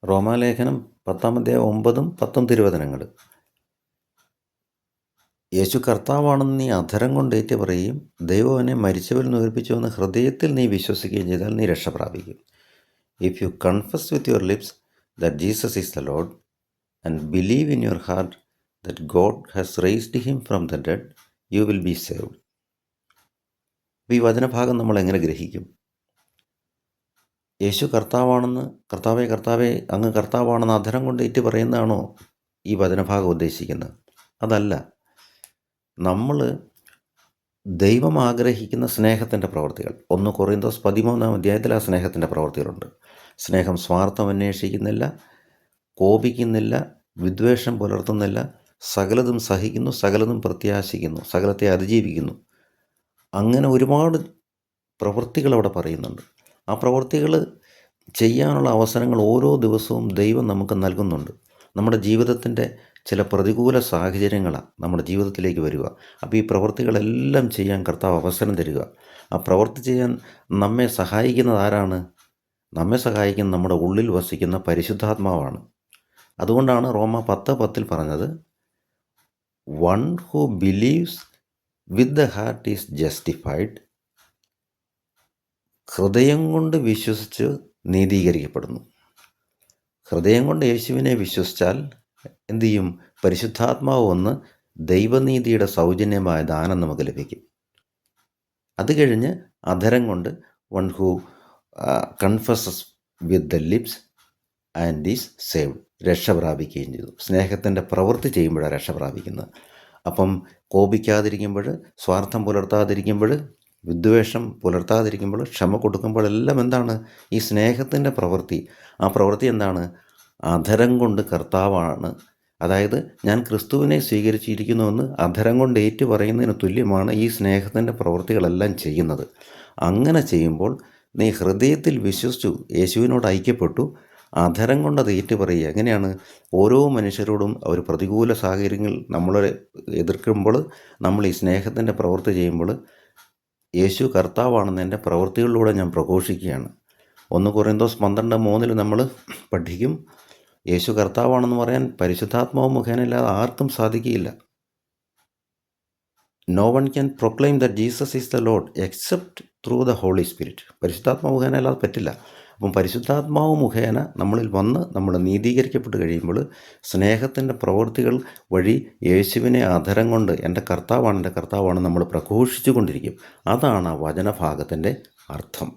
റോമാലേഖനം 10-ാം അധ്യായം 9-ഉം 10-ഉം തിരുവചനങ്ങൾ. യേശു കർത്താവാണെന്ന് നീ അധരം കൊണ്ട് ഏറ്റു പറയുകയും ദൈവം അവനെ മരിച്ചവരിൽ നിന്ന് ഉയർപ്പിച്ചുവെന്ന് ഹൃദയത്തിൽ നീ വിശ്വസിക്കുകയും ചെയ്താൽ നീ രക്ഷ പ്രാപിക്കും. If you confess with your lips that Jesus is the Lord and believe in your heart that God has raised him from the dead, you will be saved. ഈ വചനഭാഗം നമ്മൾ എങ്ങനെ ഗ്രഹിക്കും? യേശു കർത്താവാണെന്ന്, കർത്താവേ അങ്ങ് കർത്താവാണെന്ന് അധരം കൊണ്ട് ഏറ്റു പറയുന്നതാണോ ഈ വചനഭാഗം ഉദ്ദേശിക്കുന്നത്? അതല്ല. നമ്മൾ ദൈവം ആഗ്രഹിക്കുന്ന സ്നേഹത്തിൻ്റെ പ്രവൃത്തികൾ, 1 കൊറിന്തോസ് 13-ാം അധ്യായത്തിൽ ആ സ്നേഹത്തിൻ്റെ പ്രവൃത്തികളുണ്ട്. സ്നേഹം സ്വാർത്ഥം അന്വേഷിക്കുന്നില്ല, കോപിക്കുന്നില്ല, വിദ്വേഷം പുലർത്തുന്നില്ല, സകലതും സഹിക്കുന്നു, സകലതും പ്രത്യാശിക്കുന്നു, സകലത്തെ അതിജീവിക്കുന്നു. അങ്ങനെ ഒരുപാട് പ്രവൃത്തികൾ അവിടെ പറയുന്നുണ്ട്. ആ പ്രവൃത്തികൾ ചെയ്യാനുള്ള അവസരങ്ങൾ ഓരോ ദിവസവും ദൈവം നമുക്ക് നൽകുന്നുണ്ട്. നമ്മുടെ ജീവിതത്തിൻ്റെ ചില പ്രതികൂല സാഹചര്യങ്ങളാണ് നമ്മുടെ ജീവിതത്തിലേക്ക് വരിക. അപ്പോൾ ഈ പ്രവൃത്തികളെല്ലാം ചെയ്യാൻ കർത്താവ് അവസരം തരിക. ആ പ്രവൃത്തി ചെയ്യാൻ നമ്മെ സഹായിക്കുന്നത് ആരാണ്? നമ്മെ സഹായിക്കുന്ന നമ്മുടെ ഉള്ളിൽ വസിക്കുന്ന പരിശുദ്ധാത്മാവാണ്. അതുകൊണ്ടാണ് റോമ 10:10 പറഞ്ഞത്, one who believes with the heart is justified. ഹൃദയം കൊണ്ട് വിശ്വസിച്ച് നീതീകരിക്കപ്പെടുന്നു. ഹൃദയം കൊണ്ട് യേശുവിനെ വിശ്വസിച്ചാൽ എന്തു ചെയ്യും? പരിശുദ്ധാത്മാവ് വന്ന് ദൈവനീതിയുടെ സൗജന്യമായ ദാനം നമുക്ക് ലഭിക്കും. അത് കഴിഞ്ഞ് അധരം കൊണ്ട് one who confesses with the lips and is saved, രക്ഷ പ്രാപിക്കുകയും ചെയ്തു. സ്നേഹത്തിൻ്റെ പ്രവൃത്തി ചെയ്യുമ്പോഴാണ് രക്ഷ പ്രാപിക്കുന്നത്. അപ്പം കോപിക്കാതിരിക്കുമ്പോൾ, സ്വാർത്ഥം പുലർത്താതിരിക്കുമ്പോൾ, വിദ്വേഷം പുലർത്താതിരിക്കുമ്പോൾ, ക്ഷമ കൊടുക്കുമ്പോഴെല്ലാം എന്താണ്? ഈ സ്നേഹത്തിൻ്റെ പ്രവൃത്തി. ആ പ്രവൃത്തി എന്താണ്? അധരം കൊണ്ട് കർത്താവാണ്, അതായത് ഞാൻ ക്രിസ്തുവിനെ സ്വീകരിച്ചിരിക്കുന്നുവെന്ന് അധരം കൊണ്ട് ഏറ്റു പറയുന്നതിന് തുല്യമാണ് ഈ സ്നേഹത്തിൻ്റെ പ്രവൃത്തികളെല്ലാം ചെയ്യുന്നത്. അങ്ങനെ ചെയ്യുമ്പോൾ നീ ഹൃദയത്തിൽ വിശ്വസിച്ചു, യേശുവിനോട് ഐക്യപ്പെട്ടു, അധരം കൊണ്ട് അത് ഏറ്റു പറയുക. എങ്ങനെയാണ്? ഓരോ മനുഷ്യരോടും അവർ പ്രതികൂല സാഹചര്യങ്ങൾ നമ്മളെ എതിർക്കുമ്പോൾ നമ്മൾ ഈ സ്നേഹത്തിൻ്റെ പ്രവൃത്തി ചെയ്യുമ്പോൾ യേശു കർത്താവാണെന്ന് എൻ്റെ പ്രവൃത്തികളിലൂടെ ഞാൻ പ്രഘോഷിക്കുകയാണ്. 1 കൊറിന്തോസ് 12:3 നമ്മൾ പഠിക്കും, യേശു കർത്താവാണെന്ന് പറയാൻ പരിശുദ്ധാത്മാവ് മുഖേനല്ലാതെ ആർക്കും സാധിക്കുകയില്ല. No one can proclaim that Jesus is the Lord except through the Holy Spirit. പരിശുദ്ധാത്മാവ് മുഖേന അല്ലാതെ പറ്റില്ല. അപ്പം പരിശുദ്ധാത്മാവ് മുഖേന നമ്മളിൽ വന്ന് നമ്മൾ നീതീകരിക്കപ്പെട്ട് കഴിയുമ്പോൾ സ്നേഹത്തിൻ്റെ പ്രവൃത്തികൾ വഴി യേശുവിനെ അധരം കൊണ്ട് എൻ്റെ കർത്താവാണ് നമ്മൾ പ്രഘോഷിച്ചു കൊണ്ടിരിക്കും. അതാണ് ആ വചനഭാഗത്തിൻ്റെ അർത്ഥം.